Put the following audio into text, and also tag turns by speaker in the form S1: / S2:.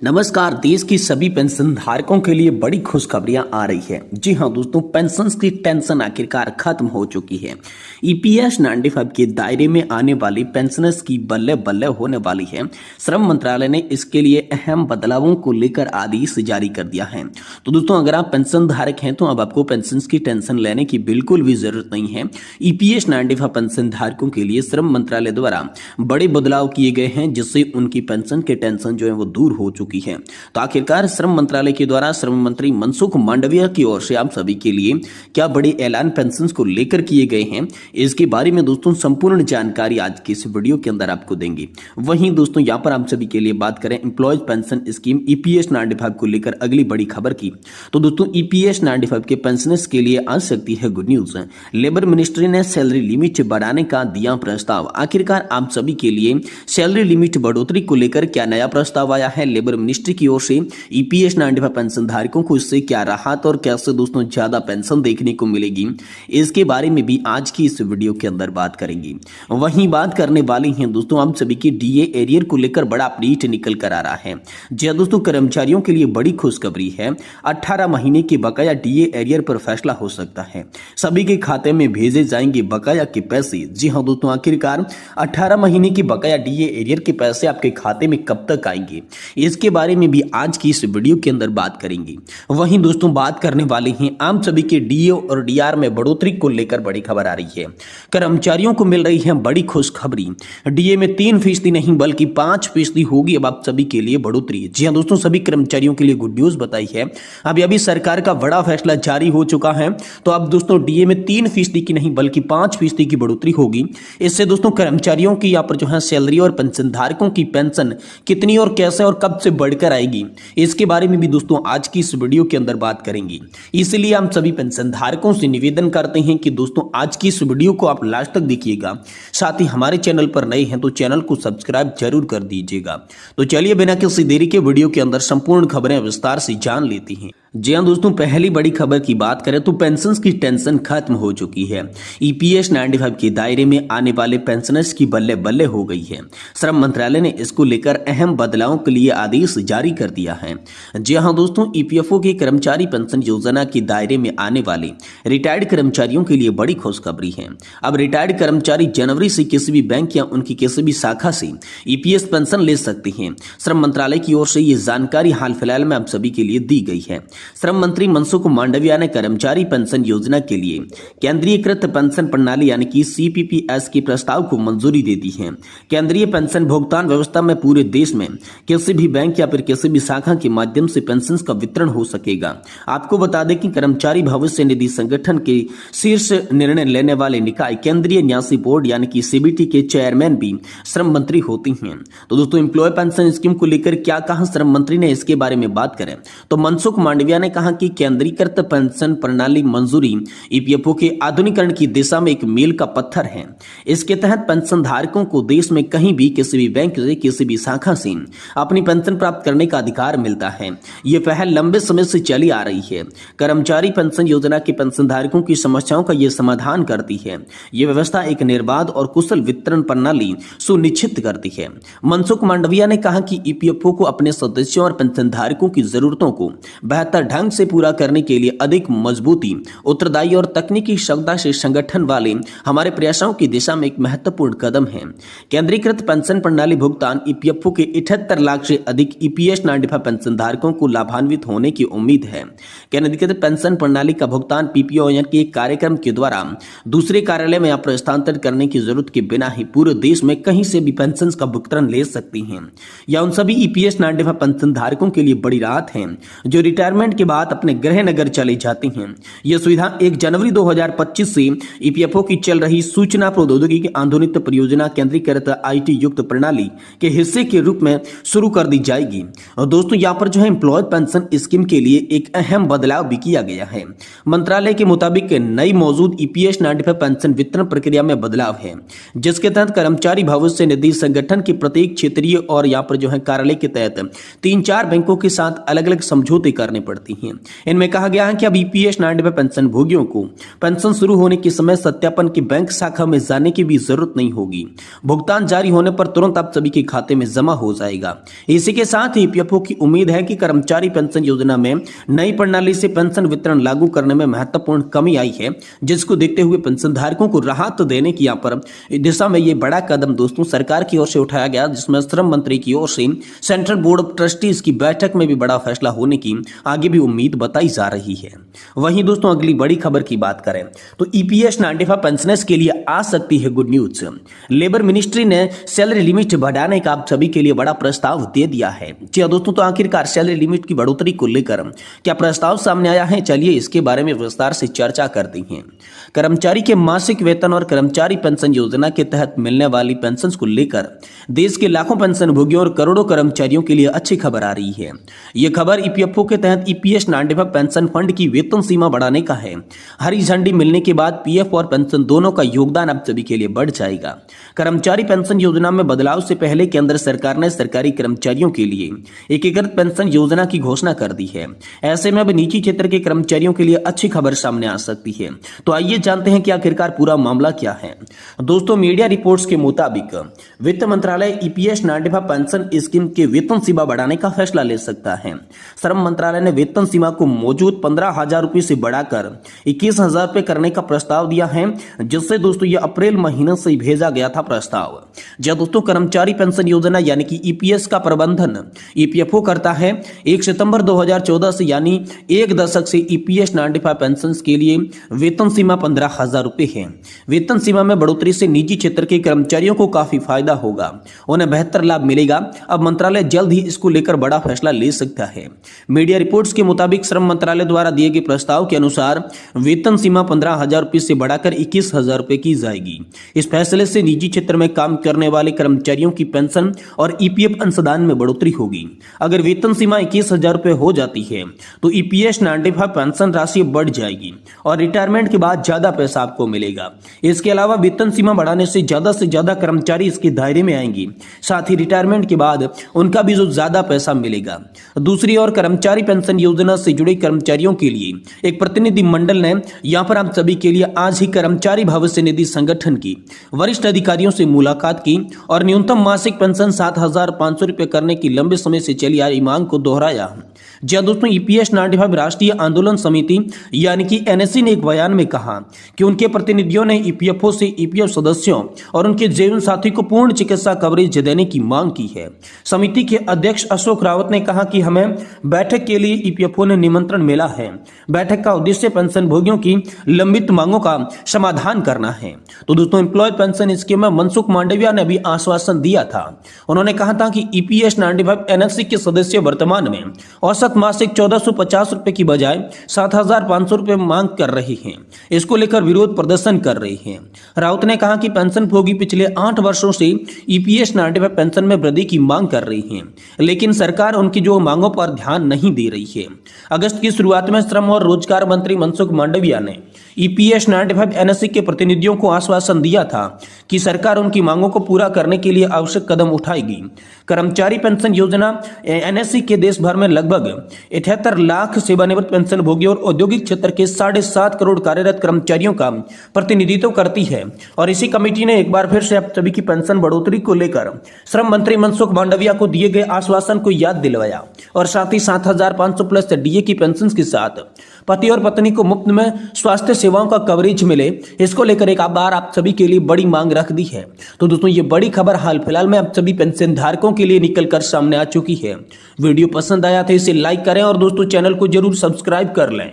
S1: नमस्कार। देश की सभी पेंशन धारकों के लिए बड़ी खुशखबरियां आ रही है। जी हां दोस्तों, पेंशन की टेंशन आखिरकार खत्म हो चुकी है। ईपीएस 95 के दायरे में आने वाली पेंशनर्स की बल्ले बल्ले होने वाली है। श्रम मंत्रालय ने इसके लिए अहम बदलावों को लेकर आदेश जारी कर दिया है। तो दोस्तों, अगर आप पेंशन धारक हैं तो अब आपको पेंशन की टेंशन लेने की बिल्कुल भी जरूरत नहीं है। ईपीएस 95 पेंशन धारकों के लिए श्रम मंत्रालय द्वारा बड़े बदलाव किए गए हैं, जिससे उनकी पेंशन की टेंशन जो है वो दूर हो चुकी है। तो आखिरकार श्रम मंत्रालय के द्वारा श्रम मंत्री मनसुख मांडविया की ओर से आप सभी के लिए क्या बड़े ऐलान पेंशन को लेकर किए गए हैं, इसके बारे में दोस्तों संपूर्ण जानकारी आज की इस वीडियो के अंदर आपको देंगे। वहीं दोस्तों यहां पर आप सभी के लिए बात करें एम्प्लॉयज पेंशन स्कीम ईपीएस 95 को लेकर अगली बड़ी खबर की, तो दोस्तों ईपीएस 95 के पेंशनर्स के लिए आ सकती है गुड न्यूज। लेबर मिनिस्ट्री ने सैलरी लिमिट बढ़ाने का दिया प्रस्ताव। आखिरकार आप सभी के लिए सैलरी लिमिट बढ़ोतरी को लेकर क्या नया प्रस्ताव आया है लेबर मिनिस्ट्री की ओर से, ईपीएस 95 पेंशन धारकों को इससे क्या राहत और कैसे दोस्तों ज्यादा पेंशन देखने को मिलेगी, इसके बारे में भी आज की इस वीडियो के अंदर बात करेंगे। वहीं बात करने वाली हैं दोस्तों आप सभी की डीए एरियर को लेकर बड़ा अपडेट निकल कर आ रहा है। जी हां दोस्तों, कर्मचारियों के लिए बड़ी खुशखबरी है। 18 महीने के बकाया डीए एरियर पर फैसला हो सकता है। सभी के खाते में भेजे जाएंगे बकाया के पैसे। जी हां दोस्तों, आखिरकार 18 महीने के बकाया डीए एरियर के पैसे आपके खाते में कब तक आएंगे, इसके बारे में भी आज की इस वीडियो के अंदर बात करेंगे। वहीं दोस्तों बात करने वाले हैं आम सभी के डीए और डीआर में बढ़ोतरी को लेकर बड़ी खबर आ रही है। कर्मचारियों को मिल रही है बड़ी खुशखबरी। डीए में 3% नहीं बल्कि 5% होगी अब आप सभी के लिए बढ़ोतरी। जी हां दोस्तों, सभी कर्मचारियों के लिए गुड न्यूज बताई है। अभी सरकार का बड़ा फैसला जारी हो चुका है। तो अब दोस्तों डीए में 3% की नहीं बल्कि 5% की बढ़ोतरी होगी। इससे दोस्तों कर्मचारियों की यहाँ पर जो है सैलरी और पेंशन धारकों की पेंशन कितनी और कैसे और कब से बढ़कर आएगी, इसके बारे में भी दोस्तों आज की इस वीडियो के अंदर बात करेंगे। इसलिए हम सभी पेंशन धारकों से निवेदन करते हैं कि दोस्तों आज की इस वीडियो को आप लास्ट तक देखिएगा। साथ ही हमारे चैनल पर नए हैं तो चैनल को सब्सक्राइब जरूर कर दीजिएगा। तो चलिए बिना किसी देरी के वीडियो के अंदर संपूर्ण खबरें विस्तार से जान लेती हैं। जी हां दोस्तों, पहली बड़ी खबर की बात करें तो पेंशन की टेंशन खत्म हो चुकी है। ईपीएस 95 के दायरे में आने वाले पेंशनर्स की बल्ले बल्ले हो गई है। श्रम मंत्रालय ने इसको लेकर अहम बदलावों के लिए आदेश जारी कर दिया है। जी हां दोस्तों, ईपीएफओ की कर्मचारी पेंशन योजना के दायरे में आने वाले रिटायर्ड कर्मचारियों के लिए बड़ी खुशखबरी है। अब रिटायर्ड कर्मचारी जनवरी से किसी भी बैंक या उनकी किसी भी शाखा से ईपीएस पेंशन ले सकते हैं। श्रम मंत्रालय की ओर से यह जानकारी हाल फिलहाल में आप सभी के लिए दी गई है। श्रम मंत्री मनसुख मांडविया ने कर्मचारी पेंशन योजना के लिए केंद्रीयकृत पेंशन प्रणाली यानी कि सीपीपीएस के प्रस्ताव को मंजूरी दे दी है। केंद्रीय पेंशन भुगतान व्यवस्था में पूरे देश में किसी भी बैंक या फिर किसी भी शाखा के माध्यम से पेंशन का वितरण हो सकेगा। आपको बता दें कि कर्मचारी भविष्य निधि संगठन के शीर्ष निर्णय लेने वाले निकाय केंद्रीय न्यासी बोर्ड यानी कि सीबीटी के चेयरमैन भी श्रम मंत्री होती हैं। तो दोस्तों एम्प्लॉय पेंशन स्कीम को लेकर क्या कहा श्रम मंत्री ने, इसके बारे में बात करें तो मनसुख मांडविया ने कहा कि केंद्रीकृत पेंशन प्रणाली मंजूरी ईपीएफओ के आधुनिकीकरण की दिशा में एक मील का पत्थर है। इसके तहत पेंशन धारकों को देश में कहीं भी किसी भी बैंक से किसी भी शाखा से अपनी पेंशन प्राप्त करने का अधिकार मिलता है। यह पहल लंबे समय से चली आ रही है। कर्मचारी पेंशन योजना के पेंशन धारकों की समस्याओं का यह समाधान करती है। यह व्यवस्था एक निर्बाध और कुशल वितरण प्रणाली सुनिश्चित करती है। मनसुख मांडविया ने कहा कि ईपीएफओ को अपने सदस्यों और पेंशन धारकों की जरूरतों को बेहतर ढंग से पूरा करने के लिए अधिक मजबूती, उत्तरदायी और तकनीकी क्षमता से संगठन वाले हमारे प्रयासों की दिशा में एक महत्वपूर्ण कदम है। केंद्रीकृत पेंशन प्रणाली भुगतान ईपीएफओ के 78 लाख से अधिक ईपीएस 95 पेंशन धारकों को लाभान्वित होने की उम्मीद है। केंद्रीकृत पेंशन प्रणाली का भुगतान पीपीओएन के कार्यक्रम के द्वारा दूसरे कार्यालय में आप स्थानांतरित करने की जरूरत के बिना ही पूरे देश में कहीं से भी पेंशन का भुगतान ले सकती हैं। या उन सभी ईपीएस 95 पेंशन धारकों के लिए बड़ी राहत है जो रिटायरमेंट के बाद अपने गृह नगर चले जाते हैं। यह सुविधा 1 जनवरी 2025 से ईपीएफओ की चल रही सूचना प्रौद्योगिकी आधुनिक परियोजना केंद्रीकृत आईटी युक्त प्रणाली के हिस्से के रूप में शुरू कर दी जाएगी। और दोस्तों यहाँ पर जो है एम्प्लॉय पेंशन स्कीम के लिए एक अहम बदलाव भी किया गया है। मंत्रालय के मुताबिक नई मौजूद ईपीएस 95 पेंशन वितरण प्रक्रिया में बदलाव है, जिसके तहत कर्मचारी भविष्य निधि संगठन के प्रत्येक क्षेत्रीय और यहाँ पर जो है कार्यालय के तहत 3-4 बैंकों के साथ अलग अलग समझौते करने पड़ती हैं। इनमें कहा गया है कि अब ईपीएस 95 पेंशन भोगियों को पेंशन शुरू होने के समय सत्यापन की बैंक शाखा में जाने की भी जरूरत नहीं होगी। भुगतान जारी होने पर तुरंत आप सभी के खाते में जमा हो जाएगा। इसी के साथ ही ईपीएफओ की उम्मीद है कि कर्मचारी पेंशन योजना में नई प्रणाली से पेंशन वितरण लागू करने में महत्वपूर्ण कमी आई है, जिसको देखते हुए पेंशन धारकों को राहत देने की यहाँ पर दिशा में ये बड़ा कदम दोस्तों सरकार की ओर से उठाया गया, जिसमें श्रम मंत्री की ओर से सेंट्रल बोर्ड ऑफ ट्रस्टीज की बैठक में भी बड़ा फैसला होने की आगे भी उम्मीद बताई जा रही है। वहीं दोस्तों अगली बड़ी खबर की बात करें तो ईपीएस 95 पेंशनर्स के लिए आ सकती है गुड न्यूज। लेबर मिनिस्ट्री ने सैलरी लिमिट बढ़ाने का आप सभी के लिए बड़ा प्रस्ताव दे दिया है। जी हाँ दोस्तों, तो आखिरकार सैलरी लिमिट की बढ़ोतरी को लेकर क्या प्रस्ताव सामने आया है, चलिए इसके बारे में विस्तार से चर्चा करते हैं। कर्मचारी के मासिक वेतन और कर्मचारी पेंशन योजना के तहत मिलने वाली पेंशन को लेकर देश के लाखों पेंशन भोगियों और करोड़ों कर्मचारियों के लिए अच्छी खबर आ रही है। यह खबर ईपीएफओ के तहत ईपीएस 95 पेंशन फंड की वेतन सीमा बढ़ाने का है। हरी झंडी मिलने के बाद पीएफ और पेंशन दोनों का योगदान अब सभी के लिए बढ़ जाएगा। कर्मचारी पेंशन योजना में बदलाव से पहले केंद्र सरकार ने सरकारी कर्मचारियों के लिए एकीकृत पेंशन योजना की घोषणा कर दी है। ऐसे में अब निजी क्षेत्र के कर्मचारियों के लिए अच्छी खबर सामने आ सकती है। तो आइए जानते हैं कि आखिरकार पूरा मामला क्या है। दोस्तों, मीडिया रिपोर्ट्स के मुताबिक वित्त मंत्रालय ईपीएस 95 पेंशन स्कीम के वेतन सीमा बढ़ाने का फैसला ले सकता है। श्रम मंत्रालय ने वेतन सीमा को मौजूद 15,000 रुपए से बढ़ाकर 21,000 रुपए करने का प्रस्ताव दिया है, जिससे दोस्तों ये अप्रैल महीने से भेजा गया था प्रस्ताव। जब दोस्तों कर्मचारी पेंशन योजना यानी कि ईपीएस का प्रबंधन ईपीएफओ करता है। 1 सितंबर 2014 से यानी एक दशक से ईपीएस 95 पेंशन के लिए वेतन सीमा 15,000 रुपए है। वेतन सीमा में बढ़ोतरी से निजी क्षेत्र के कर्मचारियों को काफी फायदा होगा, उन्हें बेहतर लाभ मिलेगा। अब मंत्रालय जल्द ही इसको लेकर बड़ा फैसला ले सकता है। मीडिया रिपोर्ट्स के मुताबिक श्रम मंत्रालय द्वारा दिए गए प्रस्ताव के अनुसार वेतन सीमा 15,000 रुपए से बढ़ाकर 21,000 रुपए की जाएगी। इस फैसले से निजी क्षेत्र में काम करने वाले कर्मचारियों की पेंशन और ईपीएफ अंशदान में बढ़ोतरी होगी। अगर वेतन सीमा 21,000 रुपए हो जाती है तो ईपीएस 95 पेंशन राशि बढ़ जाएगी और रिटायरमेंट के बाद ज्यादा पैसा आपको मिलेगा। इसके अलावा वेतन सीमा बढ़ाने से ज्यादा कर्मचारी इसके दायरे में आएंगे, साथ ही रिटायरमेंट के बाद उनका भी जो ज्यादा पैसा मिलेगा। दूसरी ओर कर्मचारी पेंशन योजना से जुड़े कर्मचारियों के लिए एक प्रतिनिधि मंडल ने यहां पर आप सभी के लिए आज ही कर्मचारी भविष्य निधि संगठन की वरिष्ठ अधिकारियों से मुलाकात की और न्यूनतम मासिक पेंशन 7,500 रुपए करने की लंबे समय से चली आ रही मांग को दोहराया। जहां दोस्तों ईपीएस 95 राष्ट्रीय आंदोलन समिति यानी कि एनएससी ने एक बयान में कहा कि उनके प्रतिनिधियों ने ईपीएफओ से ईपीएफ सदस्यों और उनके जीवन साथी को पूर्ण चिकित्सा कवरेज देने की मांग की है। समिति के अध्यक्ष अशोक रावत ने कहा कि हमें बैठक के लिए ईपीएफओ ने निमंत्रण मिला है। बैठक का उद्देश्य पेंशन भोगियों की लंबित मांगों का समाधान करना है। तो दोस्तों एम्प्लॉय पेंशन स्कीम में मनसुख मांडविया ने भी आश्वासन दिया था। उन्होंने कहा था कि ईपीएस 95 एनएफसी के सदस्य वर्तमान में औसत मासिक 1,450 रुपए की बजाय 7,500 रुपए मांग कर रहे हैं। इसको लेकर विरोध प्रदर्शन कर रहे हैं। राउत ने कहा कि पेंशन भोगी पिछले 8 वर्षों से ईपीएस 95 पेंशन में वृद्धि की मांग कर रही हैं, लेकिन सरकार उनकी जो मांगों पर ध्यान नहीं दे रही है। अगस्त की शुरुआत में श्रम और रोजगार मंत्री मनसुख मांडविया ने ईपीएस 95 एनएससी के प्रतिनिधियों को आश्वासन दिया था कि सरकार उनकी मांगों को पूरा करने के लिए आवश्यक कदम उठाएगी। कर्मचारी पेंशन योजना एनएससी के देश भर में लगभग 78 लाख सेवानिवृत्त पेंशन भोगियों और औद्योगिक क्षेत्र के 7.5 करोड़ कार्यरत कर्मचारियों का प्रतिनिधित्व करती है। और इसी कमेटी ने एक बार फिर से अब सभी की पेंशन बढ़ोतरी को लेकर श्रम मंत्री मनसुख मांडविया को दिए गए आश्वासन को याद दिलवाया और साथ ही 7,500 प्लस डीए की पेंशन के साथ पति और पत्नी को मुफ्त में स्वास्थ्य सेवाओं का कवरेज मिले, इसको लेकर एक बार आप सभी के लिए बड़ी मांग रख दी है। तो दोस्तों ये बड़ी खबर हाल फिलहाल में आप सभी पेंशन धारकों के लिए निकलकर सामने आ चुकी है। वीडियो पसंद आया तो इसे लाइक करें और दोस्तों चैनल को जरूर सब्सक्राइब कर लें।